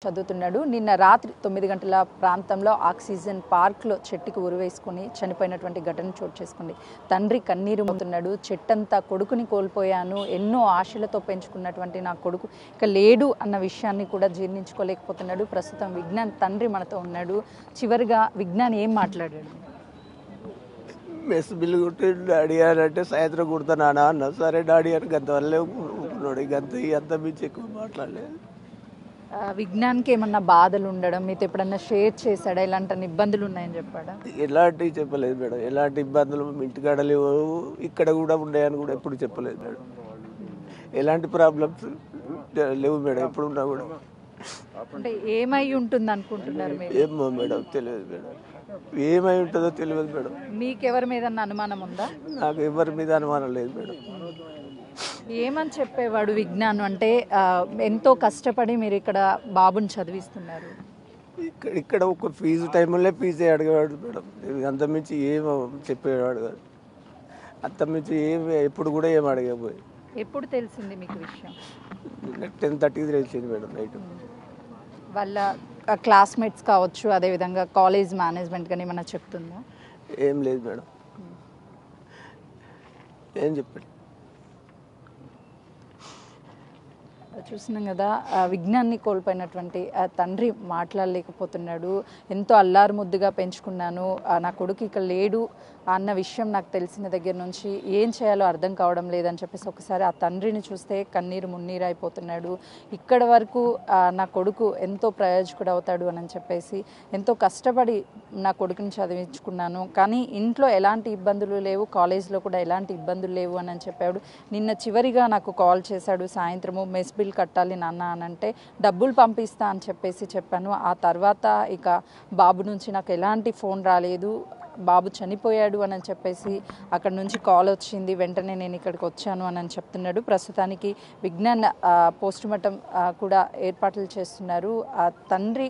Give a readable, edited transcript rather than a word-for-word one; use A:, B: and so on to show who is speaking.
A: చదువుతున్నాడు. నిన్న రాత్రి 9 గంటల ప్రాంతంలో ఆక్సిజన్ పార్క్లో చెట్టుకు ఉరివేసుకుని చనిపోయినటువంటి ఘటన చోటు చేసుకుంది. తండ్రి కన్నీరు మోతున్నాడు. చెట్టంతా కొడుకుని కోల్పోయాను, ఎన్నో ఆశలతో పెంచుకున్నటువంటి నా కొడుకు ఇక లేడు అన్న విషయాన్ని కూడా జీర్ణించుకోలేకపోతున్నాడు. ప్రస్తుతం విజ్ఞాన్ తండ్రి మనతో ఉన్నాడు. చివరిగా విజ్ఞాన్ ఏం మాట్లాడాడు?
B: మెస్ బిల్లు కొట్టి డాడీ అని అంటే సాయంత్రం కుడతానా అన్న. సరే డాడీ అని గంత వల్లే ఉంటున్నాడు. అంత మించి ఎక్కువ మాట్లాడలేదు.
A: విజ్ఞాన్కి ఏమన్నా బాధలు ఉండడం మీతో ఎప్పుడన్నా షేర్ చేశాడా? ఇలాంటి ఇబ్బందులు ఉన్నాయని చెప్పాడా?
B: ఎలాంటివి చెప్పలేదు మేడం. ఎలాంటి ఇబ్బందులు ఇంటికాడ లేవు, ఇక్కడ కూడా ఉన్నాయని కూడా ఎప్పుడు చెప్పలేదు మేడం. ఎలాంటి ప్రాబ్లమ్స్ లేవు మేడం. ఎప్పుడు ఉన్నా కూడా.
A: అంటే ఏమై ఉంటుంది అనుకుంటున్నారు మీరు?
B: ఏమో మేడం, తెలియదు మేడం. ఏమై ఉంటుందో తెలియదు మేడం.
A: మీకు ఎవరి మీద అనుమానం ఉందా?
B: నాకు ఎవరి మీద అనుమానం లేదు మేడం.
A: ఏమని చెప్పేవాడు విజ్ఞాన్? అంటే ఎంతో కష్టపడి మీరు ఇక్కడ బాబుని చదివిస్తున్నారు.
B: ఇక్కడ ఒక ఫీజు టైంలో ఫీజే అడిగేవాడు మేడం. అంతమించి ఏం చెప్పేవాడు కాదు. అంతమించి ఎప్పుడు కూడా ఏం అడిగపోయి.
A: ఎప్పుడు తెలిసింది మీకు విషయం?
B: 10:30 తెలిసింది మేడం నైట్.
A: వాళ్ళ క్లాస్మేట్స్ కావచ్చు, అదేవిధంగా కాలేజ్ మేనేజ్మెంట్ కానీ ఏమన్నా చెప్తుందా?
B: ఏం లేదు మేడం. ఏం చెప్పండి.
A: చూస్తున్నాం కదా, విజ్ఞాన్ని కోల్పోయినటువంటి తండ్రి మాట్లాడలేకపోతున్నాడు. ఎంతో అల్లారు ముద్దుగా పెంచుకున్నాను, నా కొడుకు ఇక్కడ లేడు అన్న విషయం నాకు తెలిసిన దగ్గర నుంచి ఏం చేయాలో అర్థం కావడం లేదని చెప్పేసి ఒకసారి ఆ తండ్రిని చూస్తే కన్నీరు మున్నీరు అయిపోతున్నాడు. ఇక్కడ వరకు నా కొడుకు ఎంతో ప్రయోజకుడు అవుతాడు అని చెప్పేసి ఎంతో కష్టపడి నా కొడుకుని చదివించుకున్నాను, కానీ ఇంట్లో ఎలాంటి ఇబ్బందులు లేవు, కాలేజ్లో కూడా ఎలాంటి ఇబ్బందులు లేవు అని చెప్పాడు. నిన్న చివరిగా నాకు కాల్ చేశాడు సాయంత్రము, మెస్ బిల్ కట్టాలి నాన్న అని అంటే డబ్బులు పంపిస్తా అని చెప్పాను. ఆ తర్వాత ఇక బాబు నుంచి నాకు ఎలాంటి ఫోన్ రాలేదు. బాబు చనిపోయాడు అని చెప్పేసి అక్కడ నుంచి కాల్ వచ్చింది, వెంటనే నేను ఇక్కడికి వచ్చాను అని చెప్తున్నాడు. ప్రస్తుతానికి విజ్ఞాన్ పోస్ట్ మార్టం కూడా ఏర్పాట్లు చేస్తున్నారు. ఆ తండ్రి